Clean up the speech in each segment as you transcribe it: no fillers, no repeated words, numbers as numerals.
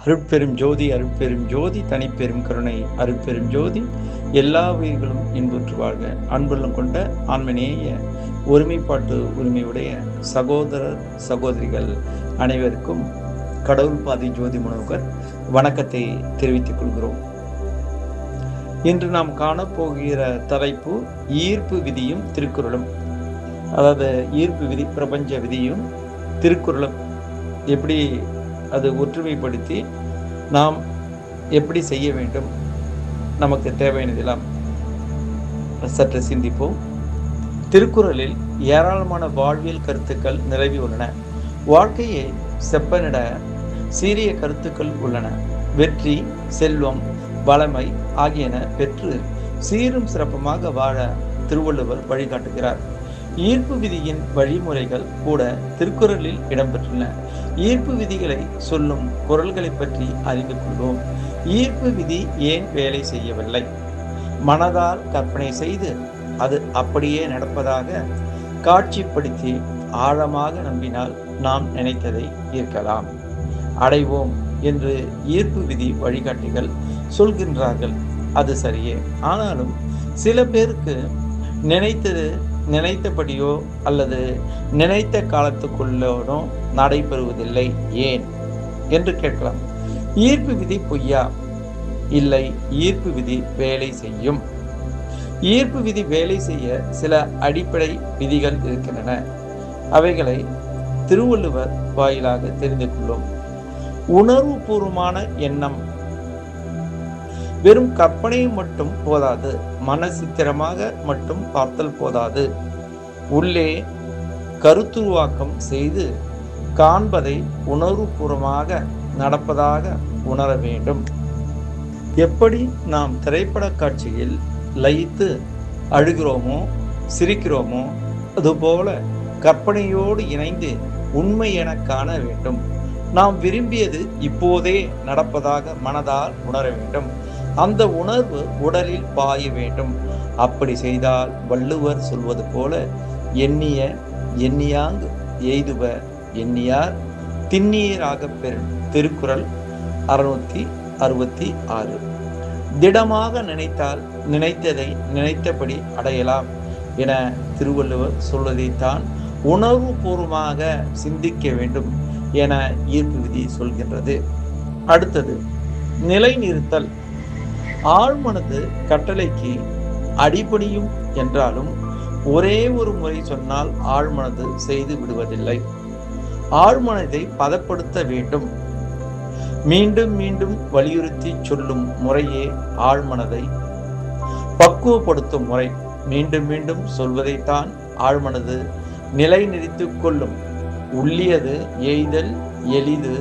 அருட்பெரும் ஜோதி அருட்பெரும் ஜோதி தனிப்பெரும் கருணை அருட்பெரும் ஜோதி எல்லா உயிர்களும் இன்புற்று வாழ்க. அன்புள்ளம் கொண்ட ஆன்மநேய ஒருமைப்பாட்டு உரிமையுடைய சகோதரர் சகோதரிகள் அனைவருக்கும் கடவுள் பாதி ஜோதி முனோகர் வணக்கத்தை தெரிவித்துக் கொள்கிறோம். இன்று நாம் காணப்போகிற தலைப்பு ஈர்ப்பு விதியும் திருக்குறளும். அதாவது ஈர்ப்பு விதி, பிரபஞ்ச விதியும் திருக்குறளும் எப்படி அது ஒற்றுமைப்படுத்தி நாம் எப்படி செய்ய வேண்டும், நமக்கு தேவையானதெல்லாம் சற்று சிந்திப்போம். திருக்குறளில் ஏராளமான வாழ்வியல் கருத்துக்கள் நிரவி உள்ளன. வாழ்க்கையை செப்பனிட சீரிய கருத்துக்கள் உள்ளன. வெற்றி, செல்வம், வளமை ஆகியன பெற்று சீரும் சிறப்புமாக வாழ திருவள்ளுவர் வழிகாட்டுகிறார். ஈர்ப்பு விதியின் வழிமுறைகள் கூட திருக்குறளில் இடம்பெற்றுள்ளன. ஈர்ப்பு விதிகளை சொல்லும் குறள்களை பற்றி அறிந்து கொள்வோம். ஈர்ப்பு விதி ஏன் வேலை செய்யவில்லை? மனதால் கற்பனை செய்து அது அப்படியே நடப்பதாக காட்சிப்படுத்தி ஆழமாக நம்பினால் நாம் நினைத்ததை ஈர்க்கலாம், அடைவோம் என்று ஈர்ப்பு விதி வழிகாட்டிகள் சொல்கின்றார்கள். அது சரியே. ஆனாலும் சில பேருக்கு நினைத்தபடியோ அல்லது நினைத்த காலத்துக்குள்ளோ நடைபெறுவதில்லை. ஏன் என்று கேட்கலாம். ஈர்ப்பு விதி பொய்யா? இல்லை, ஈர்ப்பு விதி வேலை செய்யும். ஈர்ப்பு விதி வேலை செய்ய சில அடிப்படை விதிகள் இருக்கின்றன. அவைகளை திருவள்ளுவர் வாயிலாக தெரிந்து கொள்ளும். உணர்வு பூர்வமான எண்ணம். வெறும் கற்பனை மட்டும் போதாது, மனசித்திரமாக மட்டும் பார்த்தல் போதாது. உள்ளே கருத்துருவாக்கம் செய்து காண்பதை உணர்வுபூர்வமாக நடப்பதாக உணர வேண்டும். எப்படி நாம் திரைப்பட காட்சியில் லயித்து அழுகிறோமோ சிரிக்கிறோமோ, அதுபோல கற்பனையோடு இணைந்து உண்மை என காண வேண்டும். நாம் விரும்பியது இப்போதே நடப்பதாக மனதால் உணர வேண்டும். அந்த உணர்வு உடலில் பாய வேண்டும். அப்படி செய்தால் வள்ளுவர் சொல்வது போல எண்ணிய எண்ணியாங்கு எய்துவ எண்ணியார் திண்ணீராக பெறும். திருக்குறள் 666. திடமாக நினைத்தால் நினைத்ததை நினைத்தபடி அடையலாம் என திருவள்ளுவர் சொல்வதைத்தான் உணர்வு பூர்வமாக சிந்திக்க வேண்டும் என ஈர்ப்பு விதி சொல்கின்றது. அடுத்தது நிலைநிறுத்தல். ஆழ்மனது கட்டளைக்கு அடிபணியும் என்றாலும் ஒரே ஒரு முறை சொன்னால் ஆழ்மனது செய்து விடுவதில்லை. ஆழ்மனதை பதப்படுத்த வேண்டும். மீண்டும் மீண்டும் வலியுறுத்தி சொல்லும் முறையே ஆழ்மனதை பக்குவப்படுத்தும் முறை. மீண்டும் மீண்டும் சொல்வதைத்தான் ஆழ்மனது நிலைநிறுத்தி கொள்ளும். உள்ளியது எய்தல் எளிது,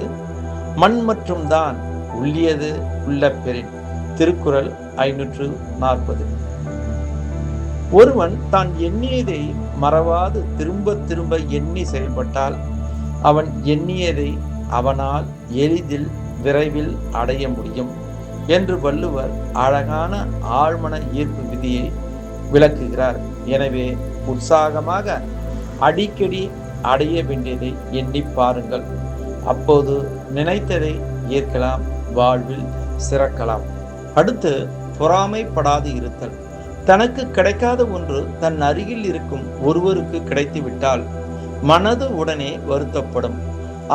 மண் மற்றும் தான் உள்ளியது உள்ள பெறின். திருக்குறள் 540. ஒருவன் தான் எண்ணியதை மறவாது திரும்ப திரும்ப எண்ணி செயல்பட்டால் அவன் எண்ணியதை அவனால் எளிதில் விரைவில் அடைய முடியும் என்று வள்ளுவர் அழகான ஆழ்மன ஈர்ப்பு விதியை விளக்குகிறார். எனவே உற்சாகமாக அடிக்கடி அடைய வேண்டியதை எண்ணி பாருங்கள். அப்போது நினைத்ததை ஏற்கலாம், வாழ்வில் சிறக்கலாம். அடுத்து பொறாமைப்படாது இருத்தல். தனக்கு கிடைக்காத ஒன்று தன் அருகில் இருக்கும் ஒருவருக்கு கிடைத்துவிட்டால் மனது உடனே வருத்தப்படும்.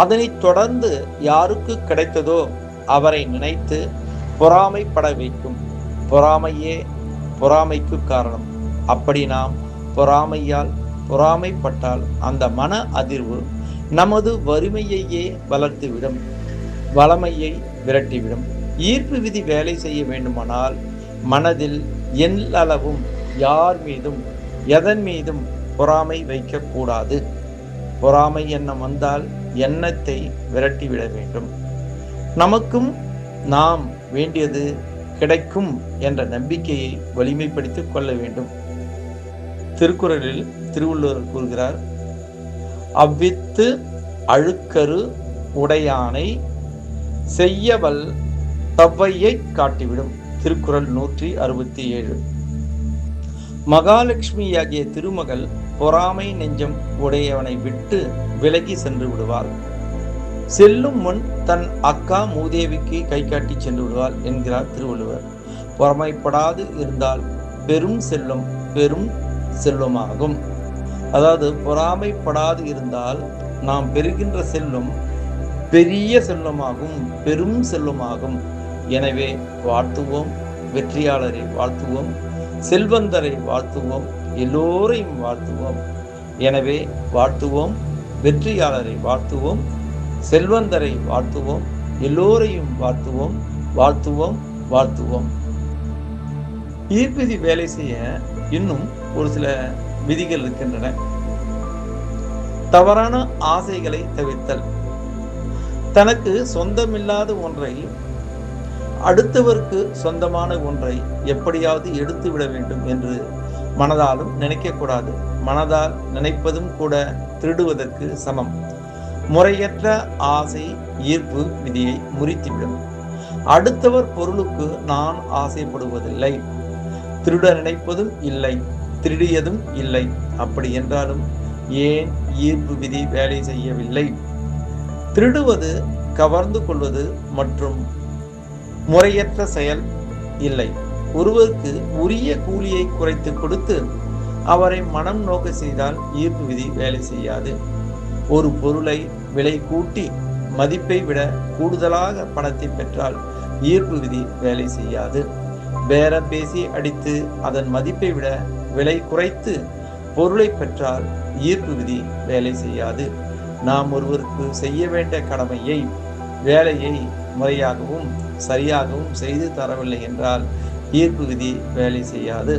அதனை தொடர்ந்து யாருக்கு கிடைத்ததோ அவரை நினைத்து பொறாமைப்பட வைக்கும். பொறாமையே பொறாமைக்கு காரணம். அப்படி நாம் பொறாமைப்பட்டால் அந்த மன அதிர்வு நமது வறுமையையே வளர்த்துவிடும், வளமையை விரட்டிவிடும். ஈர்ப்பு விதி வேலை செய்ய வேண்டுமானால் மனதில் எல்லளவும் யார் மீதும் எதன் மீதும் பொறாமை வைக்கக்கூடாது. பொறாமை எண்ணம் வந்தால் எண்ணத்தை விரட்டிவிட வேண்டும். நமக்கும் நாம் வேண்டியது கிடைக்கும் என்ற நம்பிக்கையை வலிமைப்படுத்திக் கொள்ள வேண்டும். திருக்குறளில் திருவள்ளுவர் கூறுகிறார், அவ்வித்து அழுக்கரு உடையானை செய்யவல் தவ்வையை காட்டிவிடும். திருக்குறள் 167. மகாலட்சுமியாகிய திருமகள் பொறாமை நெஞ்சம் உடையவனை விட்டு விலகி சென்று விடுவாள். செல்லும் முன் தன் அக்கா மூதேவிக்கு கை காட்டி சென்று விடுவாள் என்கிறார் திருவள்ளுவர். பொறாமைப்படாது இருந்தால் பெரும் செல்வம் பெரும் செல்வமாகும். அதாவது பொறாமைப்படாது இருந்தால் நாம் பெறுகின்ற செல்வம் பெரிய செல்வமாகும், பெரும் செல்வமாகும். எனவே வாழ்த்துவோம், வெற்றியாளரை வாழ்த்துவோம், செல்வந்தரை வாழ்த்துவோம், எல்லோரையும் வாழ்த்துவோம். எனவே வாழ்த்துவோம், வெற்றியாளரை வாழ்த்துவோம், செல்வந்தரை வாழ்த்துவோம், எல்லோரையும் வாழ்த்துவோம், வாழ்த்துவோம், வாழ்த்துவோம். ஈர்ப்பிதி வேலை செய்ய இன்னும் ஒரு சில விதிகள் இருக்கின்றன. தவறான ஆசைகளை தவிர்த்தல். தனக்கு சொந்தமில்லாத ஒன்றை, அடுத்தவருக்கு சொந்தமான ஒன்றை எப்படியாவது எடுத்து விட வேண்டும் என்று மனதாலும் நினைக்கக்கூடாது. மனதால் நினைப்பதும் கூட திருடுவதற்கு சமம். முறையற்ற ஆசை ஈர்ப்பு விதியை முறித்துவிடும். அடுத்தவர் பொருளுக்கு நான் ஆசைப்படுவதில்லை, திருட நினைப்பதும் இல்லை, திருடியதும் இல்லை. அப்படி என்றாலும் ஏன் ஈர்ப்பு விதி வேலை செய்யவில்லை? திருடுவது, கவர்ந்து கொள்வது மற்றும் முறையற்ற செயல் இல்லை. ஒருவருக்கு உரிய கூலியை குறைத்து கொடுத்து அவரை மனம் நோக்க செய்தால் ஈர்ப்பு விதி வேலை செய்யாது. ஒரு பொருளை விலை கூட்டி மதிப்பை விட கூடுதலாக பணத்தை பெற்றால் ஈர்ப்பு விதி வேலை செய்யாது. பேரம் பேசி அடித்து அதன் மதிப்பை விட விலை குறைத்து பொருளை பெற்றால் ஈர்ப்பு விதி வேலை செய்யாது. நாம் ஒருவருக்கு செய்ய வேண்டிய கடமையை, வேலையை முறையாகவும் சரியாகவும் செய்து தரவில்லை என்றால் ஈர்ப்பு விதி வேலை செய்யாது.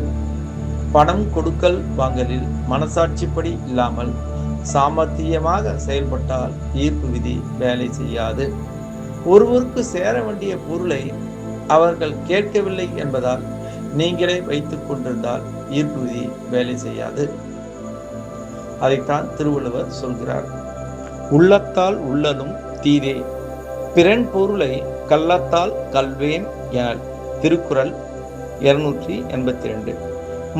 பணம் கொடுக்கல் வாங்கலில் மனசாட்சிப்படி இல்லாமல் சாமர்த்தியமாக செயல்பட்டால் ஈர்ப்பு விதி வேலை செய்யாது. ஒருவருக்கு சேர வேண்டிய பொருளை அவர்கள் கேட்கவில்லை என்பதால் நீங்களே வைத்துக் கொண்டிருந்தால் ஈர்ப்பு விதி வேலை செய்யாது. அதைத்தான் திருவள்ளுவர் சொல்கிறார். உள்ளத்தால் உள்ளலும் தீதே, பிறன் பொருளை கள்ளத்தால் கல்வேன் எனல். திருக்குறள் 282.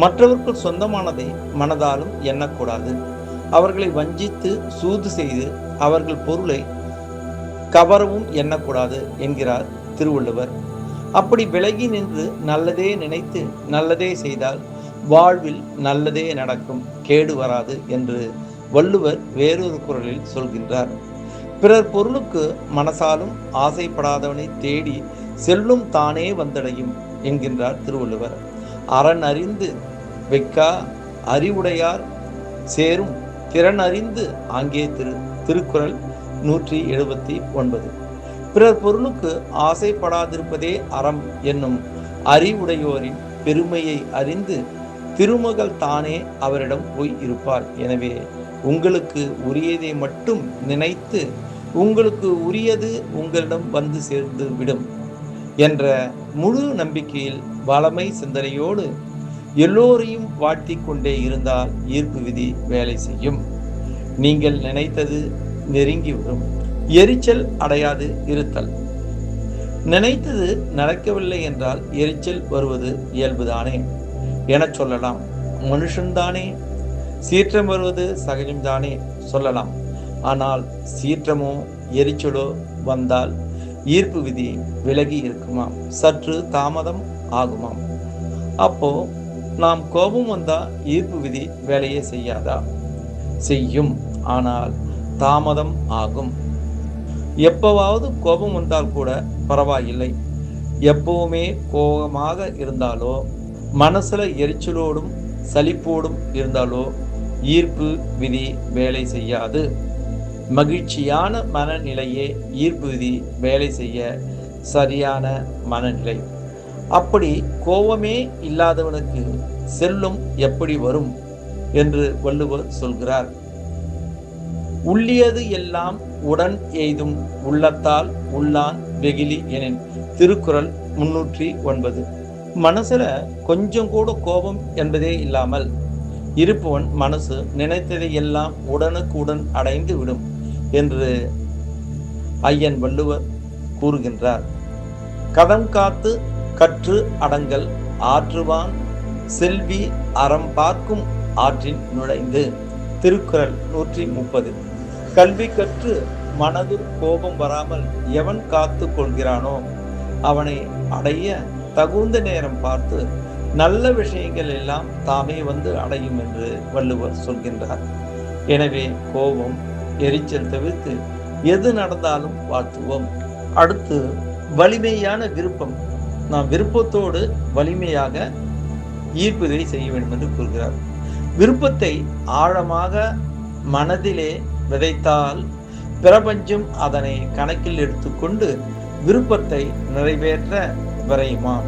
மற்றவருக்கு சொந்தமானதை மனதாலும் எண்ணக்கூடாது. அவர்களை வஞ்சித்து சூது செய்து அவர்கள் பொருளை கவரவும் எண்ணக்கூடாது என்கிறார் திருவள்ளுவர். அப்படி விலகி நின்று நல்லதே நினைத்து நல்லதே செய்தால் வாழ்வில் நல்லதே நடக்கும், கேடு வராது என்று வள்ளுவர் வேறொரு குறளில் சொல்கின்றார். பிறர் பொருளுக்கு மனசாலும் ஆசைப்படாதவனை தேடி செல்லும் தானே வந்தடையும் என்கின்றார் திருவள்ளுவர். அரண் அறிந்து வைக்கா அறிவுடையார் சேரும் திறன் அறிந்து ஆங்கே திருக்குறள் 179. பிறர் பொருளுக்கு ஆசைப்படாதிருப்பதே அறம் என்னும் அறிவுடையோரின் பெருமையை அறிந்து திருமகள் தானே அவரிடம் போய் இருப்பார். எனவே உங்களுக்கு உரியதை மட்டும் நினைத்து உங்களுக்கு உரியது உங்களிடம் வந்து சேர்ந்து விடும் என்ற முழு நம்பிக்கையில் வளமை சிந்தனையோடு எல்லோரையும் வாழ்த்திக் கொண்டே இருந்தால் ஈர்ப்பு விதி வேலை செய்யும். நீங்கள் நினைத்தது நெருங்கி வரும். எரிச்சல் அடையாது இருத்தல். நினைத்தது நடக்கவில்லை என்றால் எரிச்சல் வருவது இயல்புதானே என சொல்லலாம். மனுஷன்தானே, சீற்றம் வருவது சகஜம்தானே சொல்லலாம். ஆனால் சீற்றமோ எரிச்சலோ வந்தால் ஈர்ப்பு விதி விலகி இருக்குமாம், சற்று தாமதம் ஆகுமாம். அப்போ நாம் கோபம் வந்தா ஈர்ப்பு விதி வேலையே செய்யாதா? செய்யும், ஆனால் தாமதம் ஆகும். எப்பவாவது கோபம் வந்தால் கூட பரவாயில்லை. எப்பவுமே கோபமாக இருந்தாலோ மனசுல எரிச்சலோடும் சலிப்போடும் இருந்தாலோ ஈர்ப்பு விதி வேலை செய்யாது. மகிழ்ச்சியான மனநிலையே ஈர்ப்பு விதி வேலை செய்ய சரியான மனநிலை. அப்படி கோபமே இல்லாதவனுக்கு செல்லும் எப்படி வரும் என்று வள்ளுவர் சொல்கிறார். உள்ளியது எல்லாம் உடன் எய்தும் உள்ளத்தால் உள்ளான் வெகிலி எனின். திருக்குறள் 309. மனசுல கொஞ்சம் கூட கோபம் என்பதே இல்லாமல் இருப்பவன் மனசு நினைத்ததை எல்லாம் உடனுக்குடன் அடைந்து விடும் என்று ஐயன் வள்ளுவர் கூறுகின்றார். கதம் காத்து கற்று அடங்கல் ஆற்றுவான் செல்வி அறம் பார்க்கும் ஆற்றின் நுழைந்து. திருக்குறள் 130. கல்வி கற்று மனதில் கோபம் வராமல் எவன் காத்து கொள்கிறானோ அவனை அடைய தகுந்த நேரம் பார்த்து நல்ல விஷயங்கள் எல்லாம் தாமே வந்து அடையும் என்று வள்ளுவர் சொல்கின்றார். எனவே கோபம், எரிச்சல் தவிர்த்து எது நடந்தாலும் வாழ்த்துவோம். அடுத்து வலிமையான விருப்பம். நாம் விருப்பத்தோடு வலிமையாக ஈர்ப்புதை செய்ய வேண்டும் என்று கூறுகிறார். விருப்பத்தை ஆழமாக மனதிலே விதைத்தால் பிரபஞ்சம் அதனை கணக்கில் எடுத்துக்கொண்டு விருப்பத்தை நிறைவேற்ற விரையுமாம்.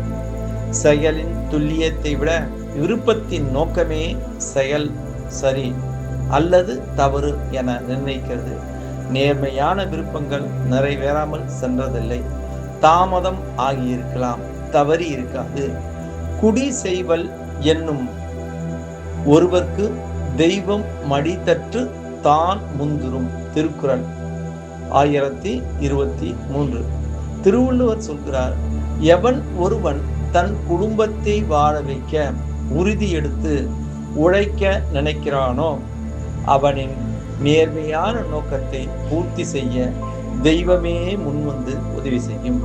செயலின் துல்லியத்தை விட விருப்பத்தின் நோக்கமே செயல் சரி அல்லது தவறு என நிர்ணயிக்கிறது. நேர்மையான விருப்பங்கள் நிறைவேறாமல் சென்றதில்லை. தாமதம் ஆகியிருக்கலாம், தவறி இருக்காது. குடி செய்வல் என்னும் ஒருவர்க்கு தெய்வம் மடித்தற்று தான் முந்துரும். திருக்குறள் 1023. திருவள்ளுவர் சொல்கிறார், எவன் ஒருவன் தன் குடும்பத்தை வாழ வைக்க உறுதி எடுத்து உழைக்க நினைக்கிறானோ அவனின் நேர்மையான நோக்கத்தை பூர்த்தி செய்ய தெய்வமே முன்வந்து உதவி செய்யும்.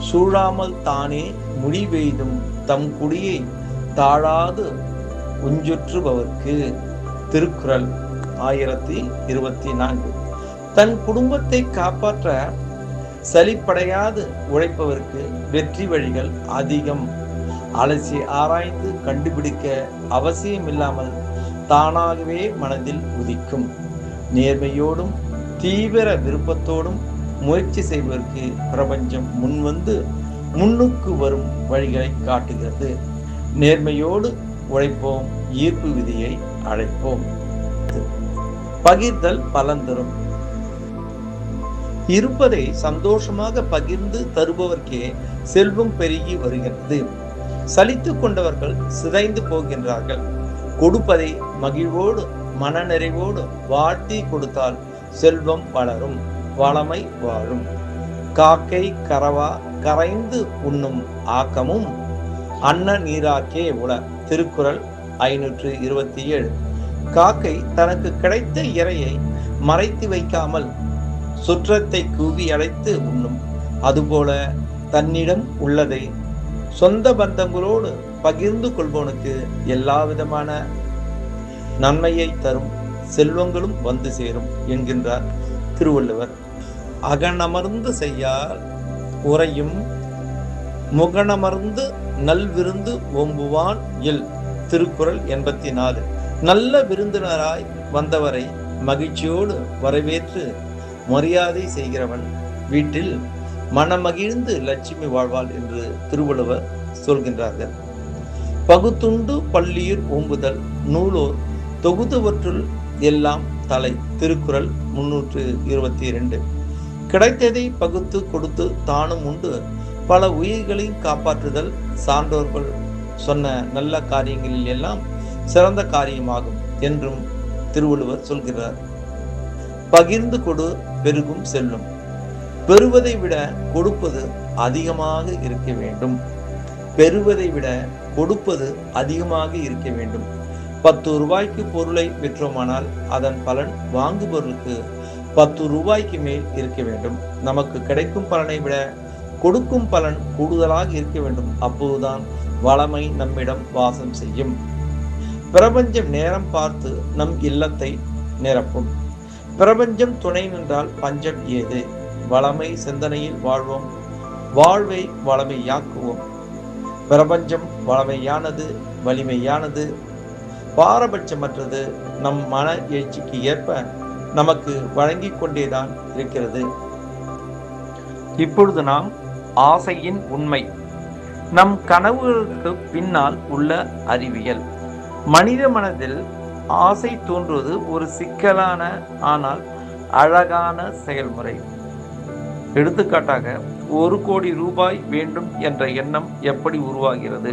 சூழாமல் தானே முடிவெய்தும் தம் குடியை தாழாது உஞ்சுற்றுபவர்க்கு. திருக்குறள் 1024. தன் குடும்பத்தை காப்பாற்ற சலிப்படையாது உழைப்பவருக்கு வெற்றி வழிகள் அதிகம். அலசி ஆராய்ந்து கண்டுபிடிக்க அவசியமில்லாமல் தானாகவே மனதில் உதிக்கும். நேர்மையோடும் தீவிர விருப்பத்தோடும் முயற்சி செய்வதற்கு பிரபஞ்சம் முன்வந்து முன்னுக்கு வரும் வழிகளை காட்டுகிறது. நேர்மையோடு உழைப்போம், ஈர்ப்பு விதியை அழைப்போம். பகிர்தல் பலன் தரும். இருப்பதை சந்தோஷமாக பகிர்ந்து தருபவர்க்கே செல்வம் பெருகி வருகிறது. சலித்து கொண்டவர்கள் சிதைந்து போகின்றார்கள். கொடுப்பதை மகிழ்வோடு மனநிறைவோடு வாழ்த்தி கொடுத்தால் செல்வம் வளரும், வளமை வாழும். காக்கை கரவா கரைந்து உண்ணும் ஆக்கமும் அன்ன நீராக்கே உள. திருக்குறள் 527. காக்கை தனக்கு கிடைத்த இரையை மறைத்து வைக்காமல் சுற்றத்தை கூவி அழைத்து உண்ணும். அதுபோல தன்னிடம் உள்ளதை சொந்த பந்தங்களோடு பகிர்ந்து கொள்பவனுக்கு எல்லா விதமான நன்மையை தரும் செல்வங்களும் வந்து சேரும் என்கின்றார் திருவள்ளுவர். அகனமர்ந்து செய்யார் உரையும் முகனமர்ந்து நல்விருந்து ஓம்புவான் இல். திருக்குறள் 84. நல்ல விருந்தினராய் வந்தவரை மகிழ்ச்சியோடு வரவேற்று மரியாதை செய்கிறவன் வீட்டில் மனமகிழ்ந்து லட்சுமி வாழ்வாள் என்று திருவள்ளுவர் சொல்கின்றார்கள். பகுத்துண்டு பள்ளியில் ஓம்புதல் நூலோர் தொகுதுவற்றுள் எல்லாம் தலை. திருக்குறள் 322. கிடைத்ததை பகுத்து கொடுத்து தானும் உண்டு பல உயிர்களை காப்பாற்றுதல் சான்றோர்கள் சொன்ன நல்ல காரியங்களில் எல்லாம் சிறந்த காரியமாகும் என்றும் திருவள்ளுவர் சொல்கிறார். பகிர்ந்து கொடு பெருகும் செல்லும். பெறுவதை விட கொடுப்பது அதிகமாக இருக்க வேண்டும். பெறுவதை விட கொடுப்பது அதிகமாக இருக்க வேண்டும். 10 ரூபாய்க்கு பொருளை விற்றோமானால் அதன் பலன் வாங்குபவர்களுக்கு 10 ரூபாய்க்கு மேல் இருக்க வேண்டும். நமக்கு கிடைக்கும் பலனை விட கொடுக்கும் பலன் கூடுதலாக இருக்க வேண்டும். அப்போதுதான் வளமை நம்மிடம் வாசம் செய்யும். பிரபஞ்சம் நேரம் பார்த்து நம் இல்லத்தை நிரப்பும். பிரபஞ்சம் துணை நின்றால் பஞ்சம் ஏது? வளமை சிந்தனையில் வாழ்வோம், வாழ்வை வளமையாக்குவோம். பிரபஞ்சம் வளமையானது, வலிமையானது, பாரபட்சமற்றது. நம் மன எழுச்சிக்கு ஏற்ப நமக்கு வழங்கிக் கொண்டேதான் இருக்கிறது. இப்பொழுது நாம் ஆசையின் உண்மை, நம் கனவுகளுக்கு பின்னால் உள்ள அறிவியல். மனித மனதில் ஆசை தோன்றுவது ஒரு சிக்கலான ஆனால் அழகான செயல்முறை. எடுத்துக்காட்டாக 1 கோடி ரூபாய் வேண்டும் என்ற எண்ணம் எப்படி உருவாகிறது?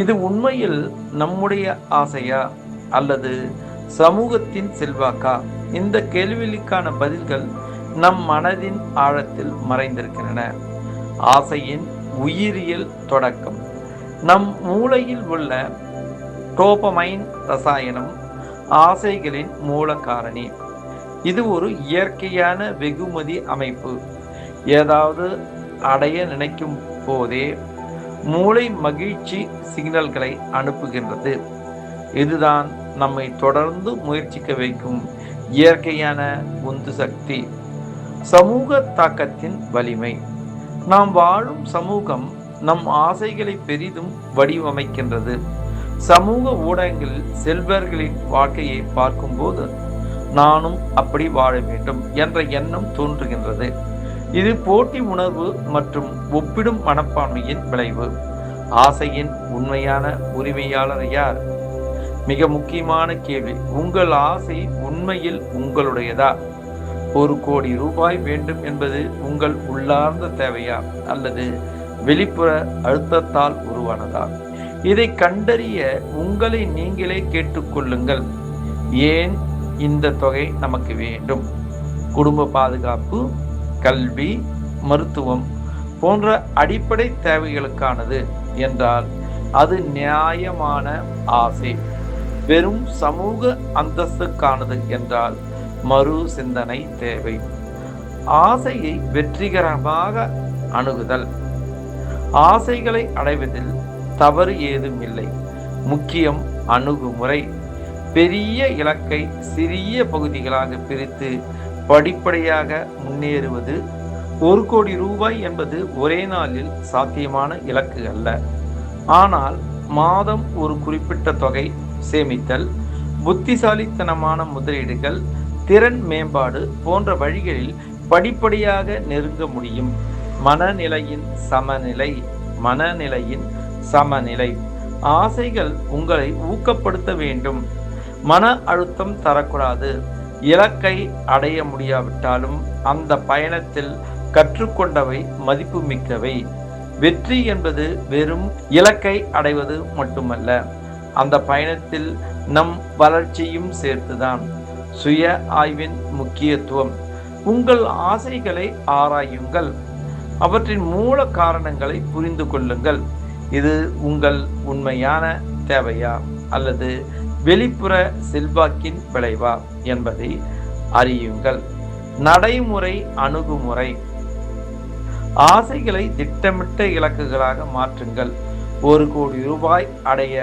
இது உண்மையில் நம்முடைய ஆசையா அல்லது சமூகத்தின் செல்வாக்கா? இந்த கேள்விகளுக்கான பதில்கள் நம் மனதின் ஆழத்தில் மறைந்திருக்கின்றன. ஆசையின் உயிரியல் தொடக்கம். நம் மூளையில் உள்ள டோபமைன் ரசாயனம் ஆசைகளின் மூல காரணி. இது ஒரு இயற்கையான வெகுமதி அமைப்பு. ஏதாவது அடைய நினைக்கும் போதே மூளை மகிழ்ச்சி சிக்னல்களை அனுப்புகின்றது. இதுதான் நம்மை தொடர்ந்து முயற்சிக்க வைக்கும் இயற்கையான உந்து சக்தி. சமூக தாக்கத்தின் வலிமை. நாம் வாழும் சமூகம் நம் ஆசைகளை பெரிதும் வடிவமைக்கின்றது. சமூக ஊடகங்களில் செல்வர்களின் வாழ்க்கையை பார்க்கும்போது நானும் அப்படி வாழ வேண்டும் என்ற எண்ணம் தோன்றுகின்றது. இது போட்டி உணர்வு மற்றும் ஒப்பிடும் மனப்பான்மையின் விளைவு. ஆசையின் உண்மையான உரிமையாளர் யார்? மிக முக்கியமான கேள்வி. உங்கள் ஆசை உண்மையில் உங்களுடையதா? 1 கோடி ரூபாய் வேண்டும் என்பது உங்கள் உள்ளார்ந்த தேவையா அல்லது வெளிப்புற அழுத்தத்தால் உருவானதா? இதை கண்டறிய உங்களை நீங்களே கேட்டுக்கொள்ளுங்கள். ஏன் இந்த தொகை நமக்கு வேண்டும்? குடும்ப பாதுகாப்பு, கல்வி, மருத்துவம் போன்ற அடிப்படை தேவைகளுக்கானது என்றால் அது நியாயமான ஆசை. வெறும் சமூக அந்தஸ்துக்கானது என்றால் மறு சிந்தனை தேவை. ஆசையை வெற்றிகரமாக அணுகுதல். ஆசைகளை அடைவதில் தவறு ஏதும் இல்லை. முக்கியம் அணுகுமுறை. பெரிய இலக்கை சிறிய பகுதிகளாக பிரித்து படிப்படியாக முன்னேறுவது. 1 கோடி ரூபாய் என்பது ஒரே நாளில் சாத்தியமான இலக்கு அல்ல. ஆனால் மாதம் ஒரு குறிப்பிட்ட தொகை சேமித்தல், புத்திசாலித்தனமான முதலீடுகள், திறன் மேம்பாடு போன்ற வழிகளில் படிப்படியாக நெருங்க முடியும். மனநிலையின் சமநிலை. ஆசைகள் உங்களை ஊக்கப்படுத்த வேண்டும். மன அழுத்தம் தரக்கூடாது. இலக்கை அடைய முடியாவிட்டாலும் அந்த பயணத்தில் கற்றுக்கொண்டவை மதிப்பு மிக்கவை. வெற்றி என்பது வெறும் இலக்கை அடைவது மட்டுமல்ல, அந்த பயணத்தில் நம் வளர்ச்சியும் சேர்த்துதான். சுய ஆய்வின் முக்கியத்துவம். உங்கள் ஆசைகளை ஆராயுங்கள். அவற்றின் மூல காரணங்களை புரிந்து கொள்ளுங்கள். இது உங்கள் உண்மையான தேவையா அல்லது வெளிப்புற செல்வாக்கின் விளைவா என்பதை அறியுங்கள். நடைமுறை அணுகுமுறை. ஆசைகளை திட்டமிட்ட இலக்குகளாக மாற்றுங்கள். 1 கோடி ரூபாய் அடைய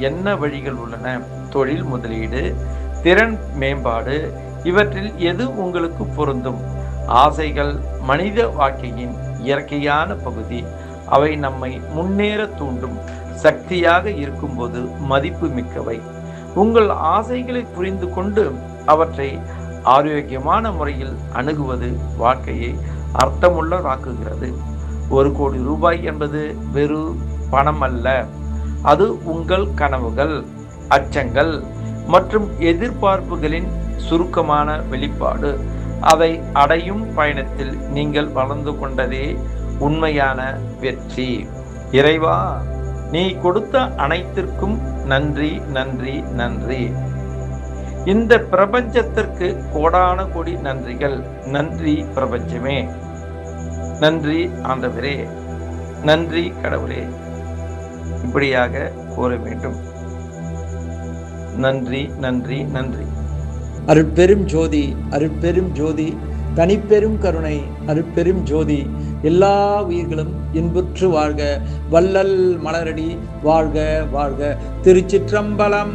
என்ன வழிகள் உள்ளன? தொழில் முதலீடு, திறன் மேம்பாடு, இவற்றில் எது உங்களுக்கு பொருந்தும்? ஆசைகள் மனித வாழ்க்கையின் இயற்கையான பகுதி. அவை நம்மை முன்னேற தூண்டும் சக்தியாக இருக்கும்போது மதிப்பு மிக்கவை. உங்கள் ஆசைகளை புரிந்து கொண்டு அவற்றை ஆரோக்கியமான முறையில் அணுகுவது வாழ்க்கையை அர்த்தமுள்ளதாக்குகிறது. 1 கோடி ரூபாய் என்பது வெறும் பணம் அல்ல. அது உங்கள் கனவுகள், அச்சங்கள் மற்றும் எதிர்பார்ப்புகளின் சுருக்கமான வெளிப்பாடு. அதை அடையும் பயணத்தில் நீங்கள் வளர்ந்து கொண்டதே உண்மையான வெற்றி. இறைவா, நீ கொடுத்த அனைத்திற்கும் நன்றி நன்றி நன்றி. இந்த பிரபஞ்சத்திற்கு கோடான கோடி நன்றிகள். நன்றி பிரபஞ்சமே, நன்றி ஆண்டவரே, நன்றி கடவுளே. இப்படியாக கூற வேண்டும். நன்றி நன்றி நன்றி. அருட்பெரும் ஜோதி, அருட்பெரும் ஜோதி, தனிப்பெரும் கருணை, அருட்பெரும் ஜோதி. எல்லா உயிர்களும் இன்புற்று வாழ்க. வள்ளல் மலரடி வாழ்க வாழ்க. திருச்சிற்றம்பலம்.